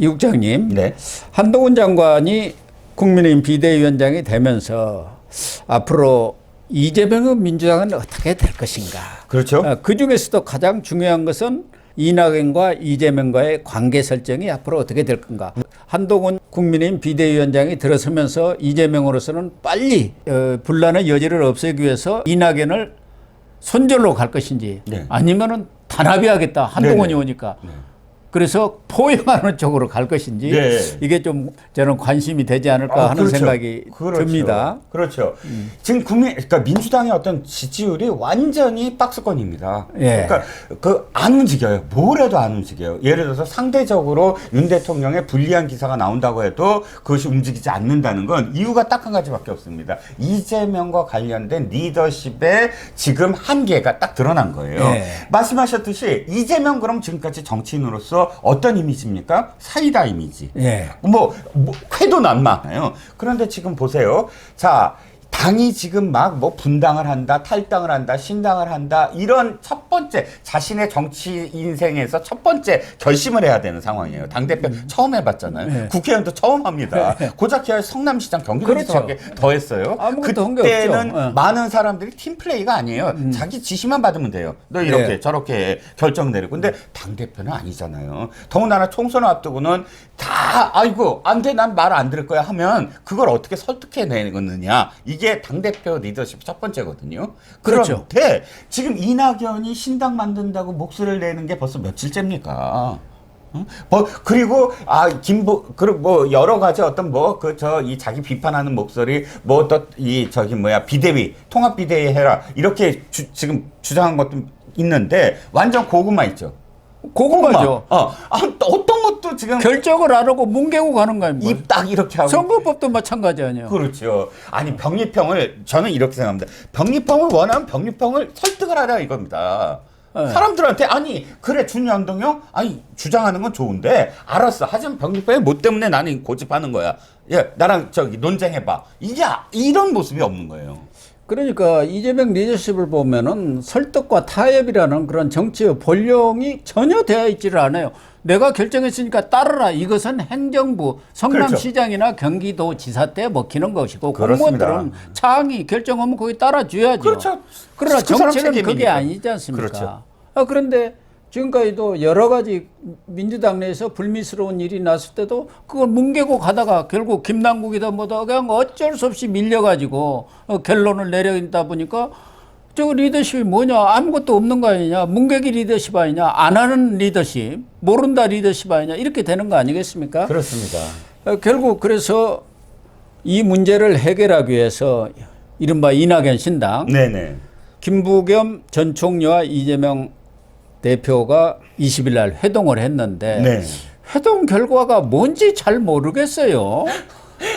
이 국장님, 네. 한동훈 장관이 국민의힘 비대위원장이 되면서 앞으로 이재명은 민주당은 어떻게 될 것인가? 그렇죠. 그 중에서도 가장 중요한 것은 이낙연과 이재명과의 관계 설정이 앞으로 어떻게 될 건가? 한동훈 국민의힘 비대위원장이 들어서면서 이재명으로서는 빨리 분란의 여지를 없애기 위해서 이낙연을 손절로 갈 것인지 네. 아니면은 단합해야겠다. 한동훈이 네네. 오니까. 그래서 포용하는 쪽으로 갈 것인지 네. 이게 좀 저는 관심이 되지 않을까 하는 그렇죠. 생각이 듭니다. 그렇죠. 지금 그러니까 민주당의 어떤 지지율이 완전히 박스권입니다. 예. 그러니까 안 움직여요. 뭘 해도 안 움직여요. 예를 들어서 상대적으로 윤 대통령의 불리한 기사가 나온다고 해도 그것이 움직이지 않는다는 건 이유가 딱 한 가지밖에 없습니다. 이재명과 관련된 리더십의 지금 한계가 딱 드러난 거예요. 예. 말씀하셨듯이 이재명 그럼 지금까지 정치인으로서 어떤 이미지입니까? 사이다 이미지. 예. 회도 난마해요. 그런데 지금 보세요. 자, 당이 지금 막 분당을 한다, 탈당을 한다, 신당을 한다, 이런 첫 번째, 자신의 정치 인생에서 첫 번째 결심을 해야 되는 상황이에요. 당대표 처음 해봤잖아요. 네. 국회의원도 처음 합니다. 네. 고작 성남시장 경기도지사밖에 그렇죠. 더 했어요. 아무것도 한게 그때는 없죠. 많은 사람들이 팀플레이가 아니에요. 자기 지시만 받으면 돼요. 너 이렇게 네. 저렇게 결정 내리고. 근데 당대표는 아니잖아요. 더군다나 총선을 앞두고는 다 아이고 안 돼, 난 말 안 들을 거야 하면 그걸 어떻게 설득해내겠느냐. 이게 당대표 리더십 첫 번째거든요. 그렇죠. 그런데 지금 이낙연이 신당 만든다고 목소리를 내는 게 벌써 며칠째입니까? 응? 그리고 그리고 여러 가지 어떤 이 자기 비판하는 목소리 비대위 통합 비대위 해라 이렇게 지금 주장한 것도 있는데 완전 고구마 있죠. 고구마죠. 어떤 것도 지금 결정을 안 하고 뭉개고 가는 거 아닙니까? 입 딱 이렇게 하고. 선거법도 마찬가지 아니에요. 그렇죠. 아니 병립형을 저는 이렇게 생각합니다. 병립형을 원하면 병립형을 설득을 하라 이겁니다. 네. 사람들한테 그래 준연동형 주장하는 건 좋은데 알았어. 하지만 병립형이 뭐 때문에 나는 고집하는 거야. 예, 나랑 논쟁해봐. 이게 이런 모습이 없는 거예요. 그러니까 이재명 리더십을 보면은 설득과 타협이라는 그런 정치의 본령이 전혀 되어 있지를 않아요. 내가 결정했으니까 따르라. 이것은 행정부, 성남시장이나 경기도지사 때 먹히는 것이고 그렇습니다. 공무원들은 창이 결정하면 거기 따라줘야죠. 그렇죠. 그러나 그 사람 정치는 그게 책임이니까. 아니지 않습니까? 그렇죠. 그런데 지금까지도 여러 가지 민주당 내에서 불미스러운 일이 났을 때도 그걸 뭉개고 가다가 결국 김남국이다 뭐다 그냥 어쩔 수 없이 밀려가지고 결론을 내려다 보니까 저 리더십이 뭐냐 아무것도 없는 거 아니냐 뭉개기 리더십 아니냐 안 하는 리더십 모른다 리더십 아니냐 이렇게 되는 거 아니겠습니까? 그렇습니다. 결국 그래서 이 문제를 해결하기 위해서 이른바 이낙연 신당 네네. 김부겸 전 총리와 이재명 대표가 20일 날 회동을 했는데 네. 회동 결과가 뭔지 잘 모르겠어요.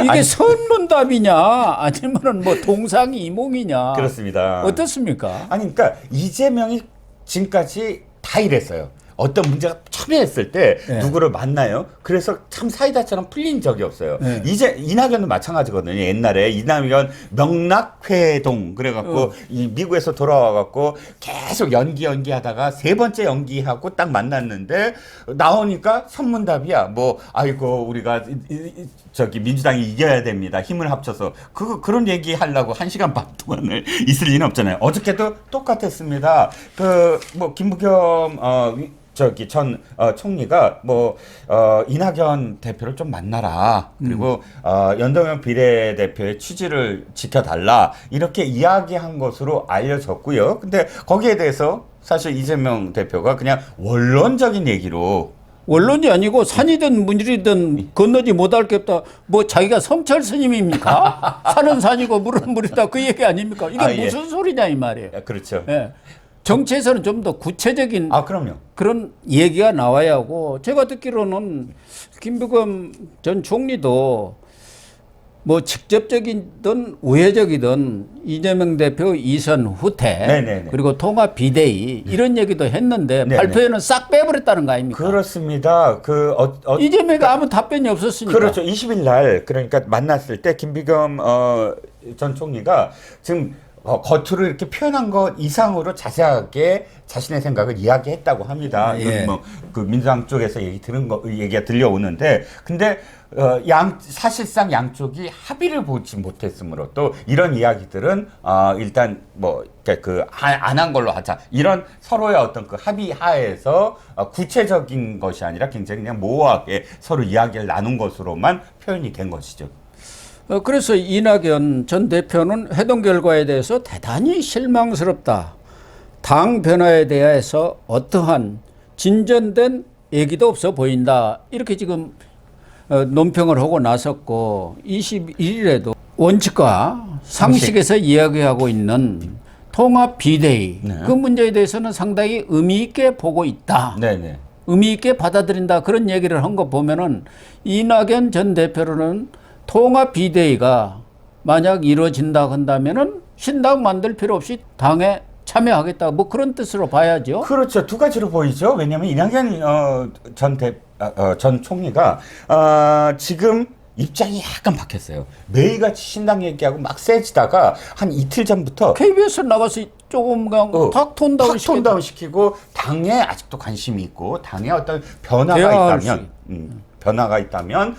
이게 선문답이냐 아니면은 동상이몽이냐. 그렇습니다. 어떻습니까? 그러니까 이재명이 지금까지 다 이랬어요. 어떤 문제가 첨예했을 때 네. 누구를 만나요. 그래서 참 사이다처럼 풀린 적이 없어요. 네. 이제 이낙연도 마찬가지거든요. 옛날에 이낙연 명락회동 그래갖고 이 미국에서 돌아와갖고 계속 연기하다가 세 번째 연기하고 딱 만났는데 나오니까 선문답이야. 아이고 우리가 민주당이 이겨야 됩니다. 힘을 합쳐서 그런 얘기 하려고 1시간 반 동안을 있을 리는 없잖아요. 어저께도 똑같았습니다. 김부겸 전 총리가 이낙연 대표를 좀 만나라. 그리고 연동형 비례대표의 취지를 지켜달라. 이렇게 이야기한 것으로 알려졌고요. 근데 거기에 대해서 사실 이재명 대표가 그냥 원론적인 얘기로 원론이 아니고 산이든 물이든 건너지 못할 게 없다. 자기가 성철 스님입니까? 산은 산이고 물은 물이다. 그 얘기 아닙니까? 이게 무슨 소리냐 이 말이에요. 그렇죠. 예. 정치에서는 좀 더 구체적인 그럼요. 그런 얘기가 나와야 하고 제가 듣기로는 김부겸 전 총리도 직접적이든 우회적이든 이재명 대표 이선 후퇴 네네네. 그리고 통합 비대위 이런 얘기도 했는데 네네. 발표에는 싹 빼버렸다는 거 아닙니까? 그렇습니다. 이재명이 아무 답변이 없었으니까. 그렇죠. 20일 날 그러니까 만났을 때 김부겸 전 총리가 지금 겉으로 이렇게 표현한 것 이상으로 자세하게 자신의 생각을 이야기했다고 합니다. 예. 뭐 그 민주당 쪽에서 얘기가 들려오는데, 근데 사실상 양쪽이 합의를 보지 못했으므로 또 이런 이야기들은 일단 뭐 안 한 걸로 하자, 이런 서로의 어떤 그 합의 하에서 구체적인 것이 아니라 굉장히 그냥 모호하게 서로 이야기를 나눈 것으로만 표현이 된 것이죠. 그래서 이낙연 전 대표는 회동 결과에 대해서 대단히 실망스럽다. 당 변화에 대해서 어떠한 진전된 얘기도 없어 보인다. 이렇게 지금 논평을 하고 나섰고, 21일에도 원칙과 상식에서 이야기하고 있는 통합 비대위, 네. 그 문제에 대해서는 상당히 의미 있게 보고 있다. 네네. 의미 있게 받아들인다. 그런 얘기를 한 거 보면은 이낙연 전 대표로는 통합 비대위가 만약 이루어진다 한다면은 신당 만들 필요 없이 당에 참여하겠다. 뭐 그런 뜻으로 봐야죠. 그렇죠. 두 가지로 보이죠. 왜냐하면 이낙연 전 총리가 지금 입장이 약간 바뀌었어요. 매일같이 신당 얘기하고 막 세지다가 한 이틀 전부터 KBS 나가서 조금 그냥 탁 톤다운 톤다운 시키고 당에 아직도 관심이 있고 당에 어떤 변화가 대화할 있다면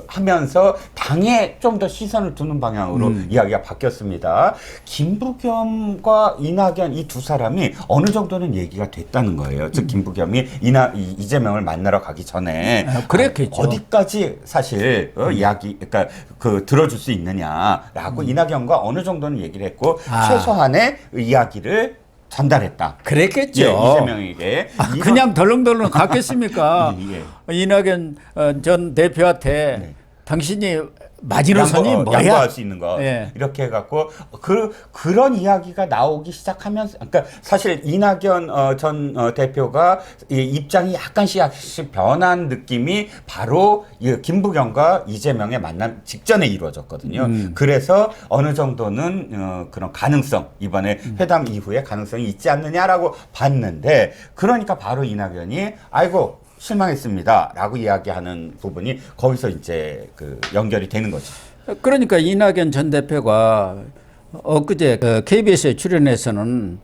하면서 당에 좀 더 시선을 두는 방향으로 이야기가 바뀌었습니다. 김부겸과 이낙연 이 두 사람이 어느 정도는 얘기가 됐다는 거예요. 즉 김부겸이 이재명을 만나러 가기 전에 그랬겠죠. 어디까지 사실 그러니까 들어줄 수 있느냐라고 이낙연과 어느 정도는 얘기를 했고 최소한의 이야기를 전달했다. 그랬겠죠. 예, 이재명에게. 그냥 덜렁덜렁 갔겠습니까? 예. 이낙연 전 대표한테 네. 당신이 마지노선이 뭐야? 양보할 수 있는 거. 예. 이렇게 해갖고 그런 이야기가 나오기 시작하면서, 그러니까 사실 이낙연 전 대표가 이 입장이 약간씩 변한 느낌이 바로 이 김부겸과 이재명의 만남 직전에 이루어졌거든요. 그래서 어느 정도는 그런 가능성, 이번에 회담 이후에 가능성이 있지 않느냐라고 봤는데, 그러니까 바로 이낙연이 아이고 실망했습니다라고 이야기하는 부분이 거기서 이제 연결이 되는 거죠. 그러니까 이낙연 전 대표가 엊그제 KBS에 출연해서는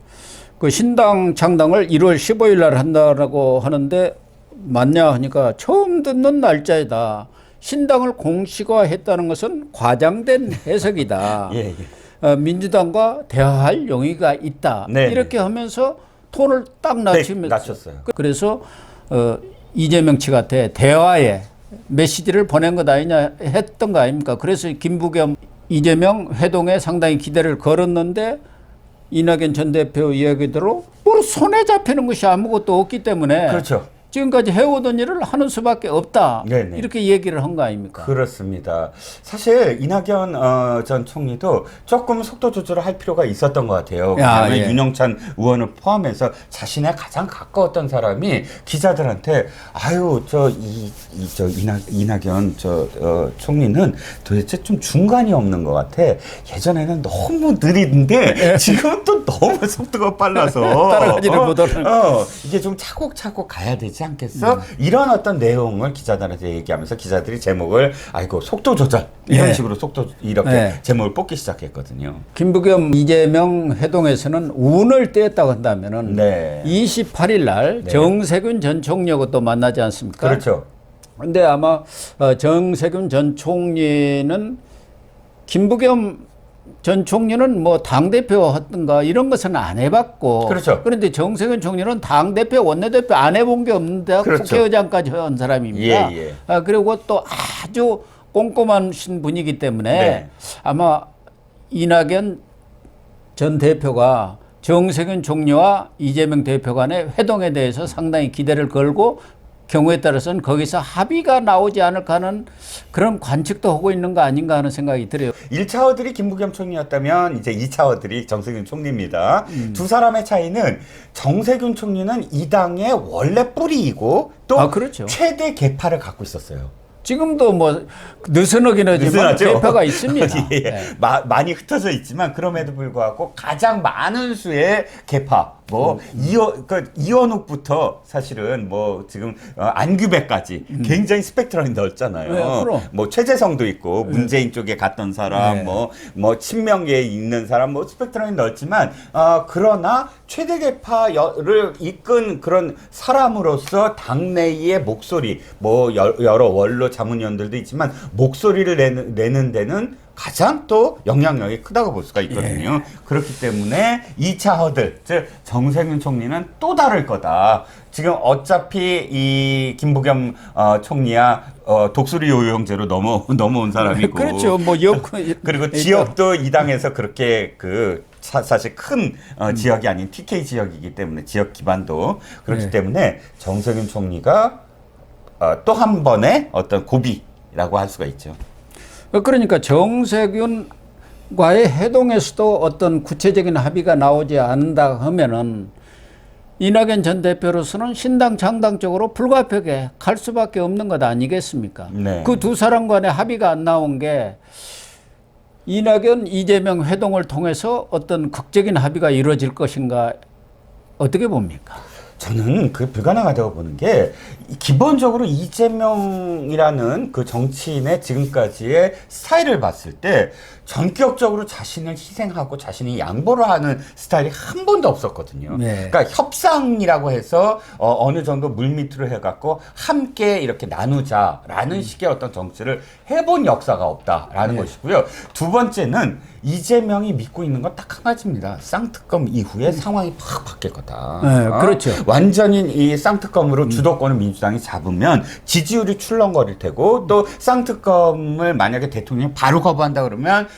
그 신당 창당을 1월 15일 날 한다라고 하는데 맞냐 하니까 처음 듣는 날짜이다. 신당을 공식화했다는 것은 과장된 해석이다. 예, 예. 민주당과 대화할 용의가 있다. 네, 이렇게 하면서 톤을 딱 낮추면서 낮췄어요. 그래서 이재명 측한테 대화의 메시지를 보낸 것 아니냐 했던 거 아닙니까? 그래서 김부겸 이재명 회동에 상당히 기대를 걸었는데 이낙연 전 대표 이야기대로 뭐 손에 잡히는 것이 아무것도 없기 때문에 그렇죠. 지금까지 해오던 일을 하는 수밖에 없다. 네네. 이렇게 얘기를 한 거 아닙니까? 그렇습니다. 사실 이낙연 전 총리도 조금 속도 조절을 할 필요가 있었던 것 같아요. 왜냐하면 예. 윤영찬 의원을 포함해서 자신의 가장 가까웠던 사람이 기자들한테 아유 이낙연 총리는 도대체 좀 중간이 없는 것 같아. 예전에는 너무 느리는데 지금은 또 너무 속도가 빨라서 따라가지를 못하는. 이게 좀 차곡차곡 가야 되지 않겠어? 이런 어떤 내용을 기자들한테 얘기하면서 기자들이 제목을 아이고 속도 조절 이런 예. 식으로 이렇게 예. 제목을 뽑기 시작했거든요. 김부겸 이재명 회동에서는 운을 떼었다고 한다면은 네. 28일 날 네. 정세균 전 총리하고 또 만나지 않습니까? 그렇죠. 근데 아마 정세균 전 총리는 김부겸 전 총리는 뭐 당대표 하든가 이런 것은 안 해봤고. 그렇죠. 그런데 정세균 총리는 당대표, 원내대표 안 해본 게 없는데 그렇죠. 국회의장까지 한 사람입니다. 예, 예. 그리고 또 아주 꼼꼼하신 분이기 때문에 네. 아마 이낙연 전 대표가 정세균 총리와 이재명 대표 간의 회동에 대해서 상당히 기대를 걸고 경우에 따라서는 거기서 합의가 나오지 않을까 하는 그런 관측도 하고 있는 거 아닌가 하는 생각이 들어요. 1차원들이 김부겸 총리였다면 이제 2차원들이 정세균 총리입니다. 두 사람의 차이는 정세균 총리는 이 당의 원래 뿌리이고 또 그렇죠. 최대 계파를 갖고 있었어요. 지금도 뭐 느슨하긴 하지만 느슨하죠? 대표가 있습니다. 예. 네. 많이 흩어져 있지만 그럼에도 불구하고 가장 많은 수의 계파 뭐 이원욱부터 사실은 뭐 지금 안규배까지 굉장히 스펙트럼이 넓잖아요. 네, 그럼. 뭐 최재성도 있고 문재인 쪽에 갔던 사람, 네. 뭐 친명계에 있는 사람, 뭐 스펙트럼이 넓지만 그러나 최대 개파를 이끈 그런 사람으로서 당내의 목소리, 뭐 여러 원로 자문위원들도 있지만 목소리를 내는 데는 가장 또 영향력이 크다고 볼 수가 있거든요. 그렇기 때문에 2차 허들, 즉 정세균 총리는 또 다를 거다. 지금 어차피 이 김부겸 총리야 독수리 요용제로 넘어온 사람이고, 그렇죠. 뭐 그리고 지역도 이 당에서 그렇게 사실 큰 지역이 아닌 TK 지역이기 때문에 지역 기반도 그렇기 네. 때문에 정세균 총리가 또 한 번의 어떤 고비라고 할 수가 있죠. 그러니까 정세균과의 회동에서도 어떤 구체적인 합의가 나오지 않는다 하면은 이낙연 전 대표로서는 신당 창당 쪽으로 불가피하게 갈 수밖에 없는 것 아니겠습니까? 네. 그 두 사람 간의 합의가 안 나온 게 이낙연 이재명 회동을 통해서 어떤 극적인 합의가 이루어질 것인가 어떻게 봅니까? 저는 그 불가능하다고 보는 게 기본적으로 이재명이라는 그 정치인의 지금까지의 스타일을 봤을 때 전격적으로 자신을 희생하고 자신이 양보를 하는 스타일이 한 번도 없었거든요. 네. 그러니까 협상이라고 해서 어느 정도 물밑으로 해갖고 함께 이렇게 나누자라는 식의 어떤 정치를 해본 역사가 없다라는 것이고요. 두 번째는 이재명이 믿고 있는 건 딱 한 가지입니다. 쌍특검 이후에 상황이 팍 바뀔 거다. 네, 그렇죠. 완전히 이 쌍특검으로 주도권을 민주당이 잡으면 지지율이 출렁거릴 테고 또 쌍특검을 만약에 대통령이 바로 거부한다 그러면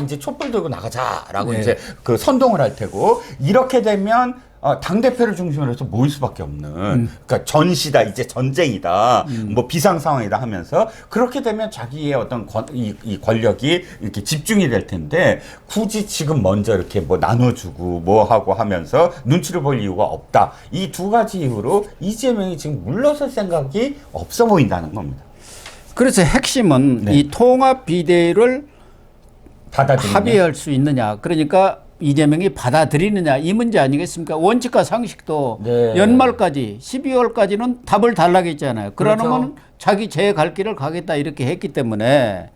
이제 촛불 들고 나가자라고 네. 이제 그 선동을 할 테고 이렇게 되면 당대표를 중심으로 해서 모일 수밖에 없는 그러니까 전시다 이제 전쟁이다 뭐 비상 상황이다 하면서 그렇게 되면 자기의 어떤 이 권력이 이렇게 집중이 될 텐데 굳이 지금 먼저 이렇게 뭐 나눠주고 뭐 하고 하면서 눈치를 볼 이유가 없다. 이 두 가지 이유로 이재명이 지금 물러설 생각이 없어 보인다는 겁니다. 그래서 핵심은 네. 이 통합 비대위를 받아들이냐? 합의할 수 있느냐. 그러니까 이재명이 받아들이느냐 이 문제 아니겠습니까? 원칙과 상식도 네. 연말까지 12월까지는 답을 달라고 했잖아요. 그러면 그렇죠. 자기 제 갈 길을 가겠다 이렇게 했기 때문에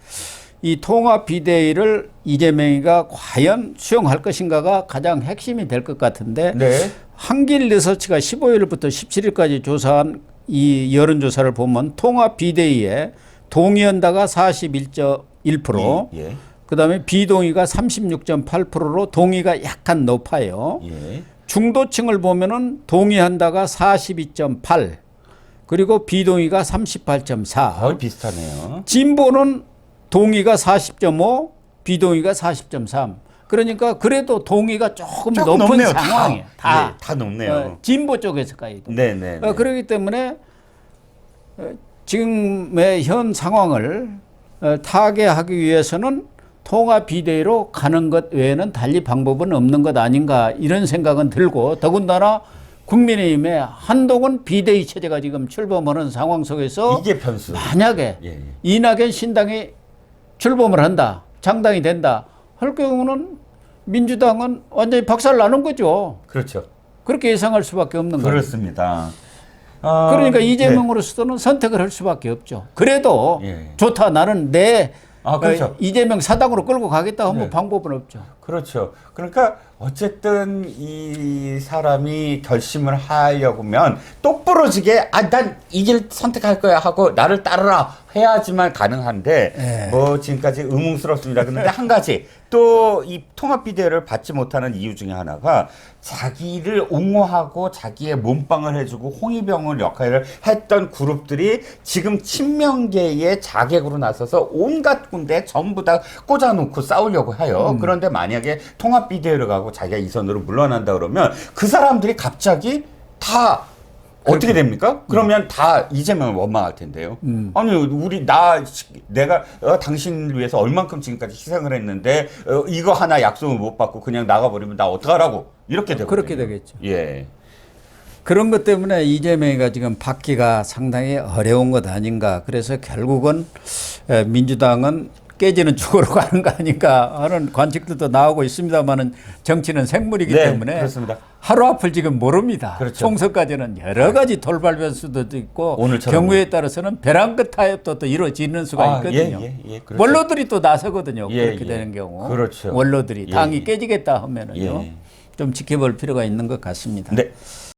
이 통합 비대위를 이재명이가 과연 수용할 것인가가 가장 핵심이 될 것 같은데 네. 한길 리서치가 15일부터 17일까지 조사한 이 여론조사를 보면 통합 비대위에 동의한다가 41.1%, 예. 그다음에 비동의가 36.8%로 동의가 약간 높아요. 예. 중도층을 보면은 동의한다가 42.8, 그리고 비동의가 38.4. 거의 비슷하네요. 진보는 동의가 40.5, 비동의가 40.3. 그러니까 그래도 동의가 조금 높은 높네요. 상황이에요. 다 높네요. 진보 쪽에서까지도. 네네. 그렇기 때문에 지금의 현 상황을 타개하기 위해서는 통합 비대위로 가는 것 외에는 달리 방법은 없는 것 아닌가 이런 생각은 들고 더군다나 국민의힘의 한동훈 비대위 체제가 지금 출범하는 상황 속에서 이게 변수. 만약에 예. 이낙연 신당이 출범을 한다, 장당이 된다 할 경우는 민주당은 완전히 박살 나는 거죠. 그렇죠. 그렇게 예상할 수밖에 없는 거예요. 그렇습니다. 그러니까 네. 이재명으로서는 선택을 할 수밖에 없죠. 그래도 예. 좋다. 나는 내 그렇죠. 이재명 사당으로 끌고 가겠다 하면 네. 방법은 없죠. 그렇죠. 그러니까 어쨌든 이 사람이 결심을 하려면 똑부러지게 난 이 길 선택할 거야 하고 나를 따르라 해야지만 가능한데 네. 뭐 지금까지 의문스럽습니다. 그런데 한 가지 또 이 통합 비대위를 받지 못하는 이유 중에 하나가 자기를 옹호하고 자기의 몸빵을 해주고 홍위병을 역할을 했던 그룹들이 지금 친명계의 자객으로 나서서 온갖 군데 전부 다 꽂아놓고 싸우려고 해요. 그런데 만약에 통합 비대위를 가고 자기가 이선으로 물러난다 그러면 그 사람들이 갑자기 다 어떻게 됩니까? 그러면 다 이재명을 원망할 텐데요. 아니 내가 당신을 위해서 얼만큼 지금까지 희생을 했는데 이거 하나 약속을 못 받고 그냥 나가버리면 나 어떡하라고 이렇게 되거든요. 그렇게 되겠죠. 예. 그런 것 때문에 이재명이가 지금 받기가 상당히 어려운 것 아닌가. 그래서 결국은 민주당은 깨지는 축으로 가는 거 아닌가 하는 관측들도 나오고 있습니다만은 정치는 생물이기 네, 때문에 그렇습니다. 하루 앞을 지금 모릅니다. 그렇죠. 총선까지는 여러 가지 돌발 변수도 있고 오늘처럼. 경우에 따라서는 벼랑 끝 타협도 또 이루어지는 수가 있거든요. 그렇죠. 원로들이 또 나서거든요. 예, 그렇게 예. 되는 경우. 그렇죠. 원로들이 예, 당이 예. 깨지겠다 하면은요. 예. 좀 지켜볼 필요가 있는 것 같습니다. 네.